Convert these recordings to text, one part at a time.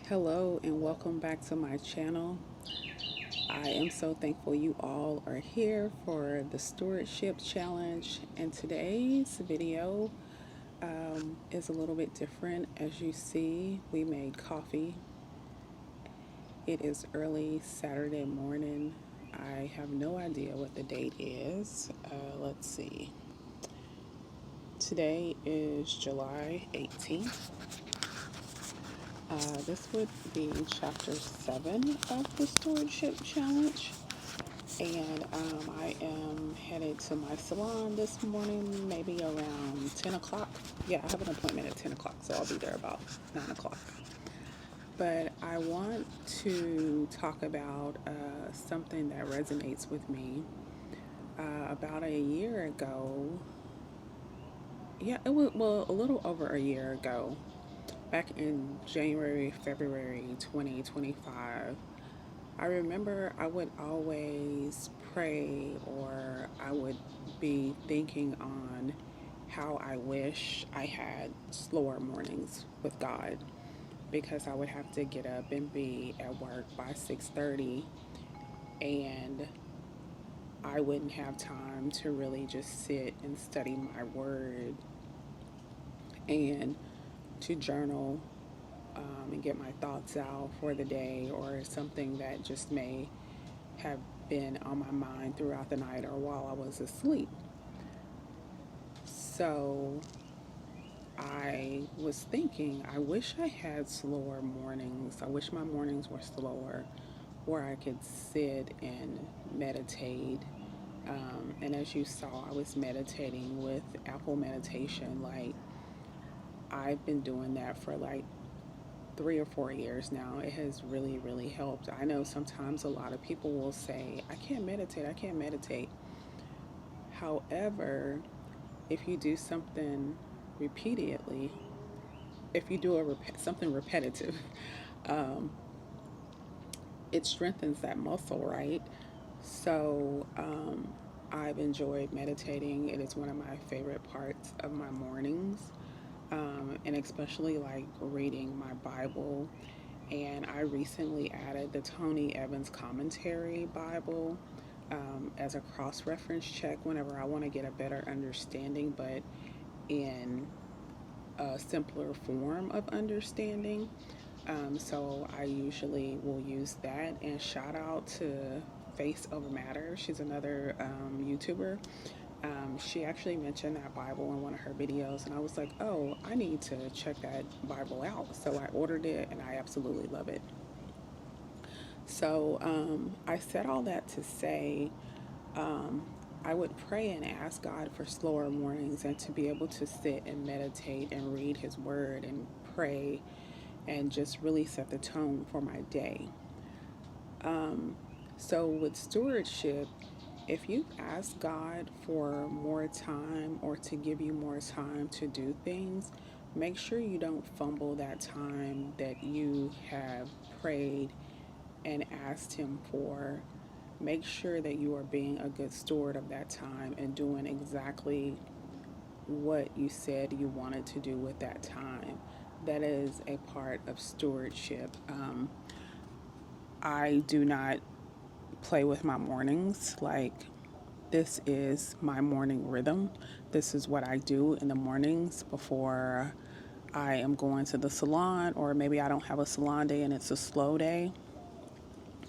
Hello and welcome back to my channel. I am so thankful you all are here for the Stewardship Challenge, and today's video is a little bit different. As you see, we made coffee. It is early Saturday morning. I have no idea what the date is. Let's see. Today is July 18th. This would be chapter 7 of the Stewardship Challenge. And I am headed to my salon this morning, maybe around 10 o'clock. Yeah, I have an appointment at 10 o'clock, so I'll be there about 9 o'clock. But I want to talk about something that resonates with me. About a year ago, yeah, it was, well, a little over a year ago, back in January, February 2025, I remember I would always pray, or I would be thinking on how I wish I had slower mornings with God, because I would have to get up and be at work by 6:30, and I wouldn't have time to really just sit and study my word and to journal, and get my thoughts out for the day, or something that just may have been on my mind throughout the night or while I was asleep. So I was thinking, I wish I had slower mornings. I wish my mornings were slower, where I could sit and meditate. And as you saw, I was meditating with Apple Meditation. Like, I've been doing that for like 3 or 4 years now. It has really, really helped. I know sometimes a lot of people will say, I can't meditate, I can't meditate. However, if you do something repeatedly, if you do something repetitive, um, it strengthens that muscle, right? So I've enjoyed meditating. It is one of my favorite parts of my mornings, and especially like reading my Bible. And I recently added the Tony Evans Commentary Bible as a cross reference check whenever I want to get a better understanding, but in a simpler form of understanding. So I usually will use that. And shout out to Face Over Matter. She's another YouTuber. She actually mentioned that Bible in one of her videos, and I was like, oh, I need to check that Bible out. So I ordered it, and I absolutely love it. So I said all that to say, um, I would pray and ask God for slower mornings, and to be able to sit and meditate and read His Word and pray and just really set the tone for my day. So with stewardship, if you ask God for more time, or to give you more time to do things, make sure you don't fumble that time that you have prayed and asked Him for. Make sure that you are being a good steward of that time and doing exactly what you said you wanted to do with that time. That is a part of stewardship. I do not play with my mornings. Like, this is my morning rhythm. This is what I do in the mornings before I am going to the salon, or maybe I don't have a salon day and it's a slow day.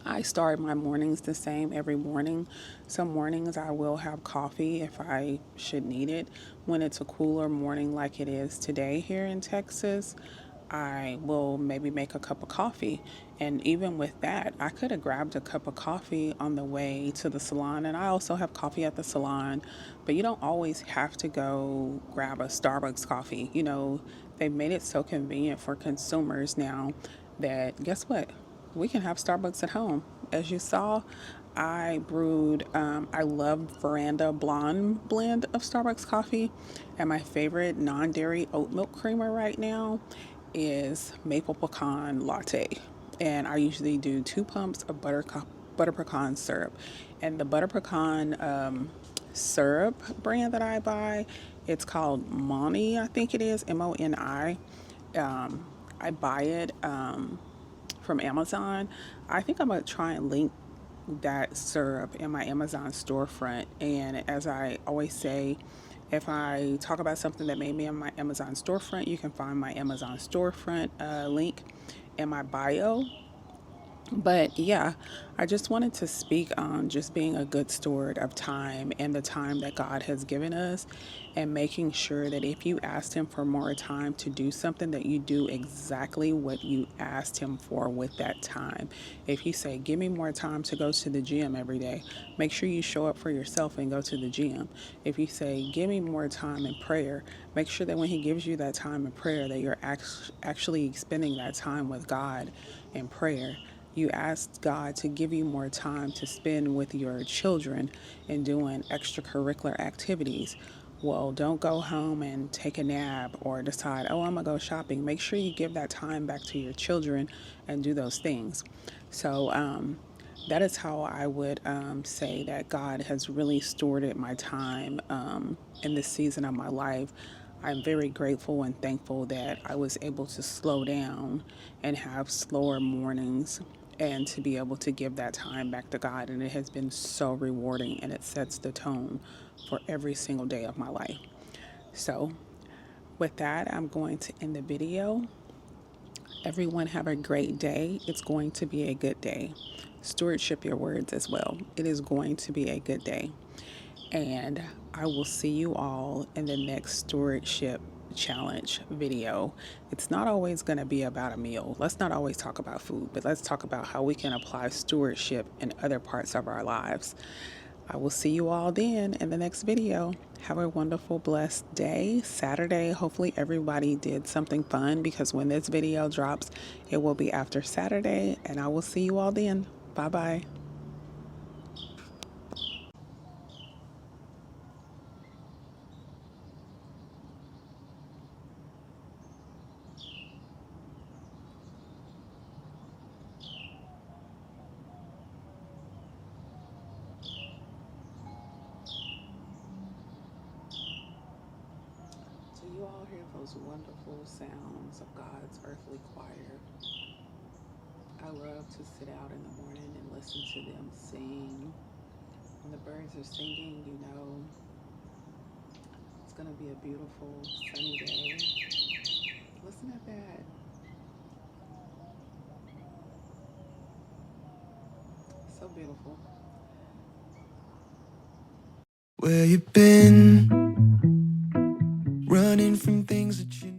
I start my mornings the same every morning. Some mornings I will have coffee if I should need it. When it's a cooler morning like it is today here in Texas, I will maybe make a cup of coffee. And even with that, I could have grabbed a cup of coffee on the way to the salon. And I also have coffee at the salon, but you don't always have to go grab a Starbucks coffee. They've made it so convenient for consumers now that, guess what? We can have Starbucks at home. As you saw, I love Veranda Blonde blend of Starbucks coffee. And my favorite non dairy oat milk creamer right now is maple pecan latte. And I usually do 2 pumps of butter pecan syrup. And the butter pecan syrup brand that I buy, it's called Moni, I think it is, Moni. I buy it. from Amazon. I think I'm gonna try and link that syrup in my Amazon storefront. And as I always say, if I talk about something that made me in my Amazon storefront, you can find my Amazon storefront link in my bio. But yeah, I just wanted to speak on just being a good steward of time and the time that God has given us, and making sure that if you asked Him for more time to do something, that you do exactly what you asked Him for with that time. If you say, give me more time to go to the gym every day, make sure you show up for yourself and go to the gym. If you say, give me more time in prayer, make sure that when He gives you that time in prayer, that you're actually spending that time with God in prayer. You ask God to give you more time to spend with your children and doing extracurricular activities. Well, don't go home and take a nap or decide, oh, I'm going to go shopping. Make sure you give that time back to your children and do those things. So, that is how I would say that God has really stewarded my time in this season of my life. I'm very grateful and thankful that I was able to slow down and have slower mornings and to be able to give that time back to God. And it has been so rewarding, and it sets the tone for every single day of my life. So, with that, I'm going to end the video. Everyone have a great day. It's going to be a good day. Stewardship your words as well. It is going to be a good day. And I will see you all in the next stewardship challenge video. It's not always going to be about a meal. Let's not always talk about food, but let's talk about how we can apply stewardship in other parts of our lives. I will see you all then in the next video. Have a wonderful, blessed day. Saturday, hopefully everybody did something fun, because when this video drops, it will be after Saturday, and I will see you all then. Bye-bye. Do you all hear those wonderful sounds of God's earthly choir? I love to sit out in the morning and listen to them sing. When the birds are singing, you know it's going to be a beautiful sunny day. Listen at that. So beautiful. Where you been?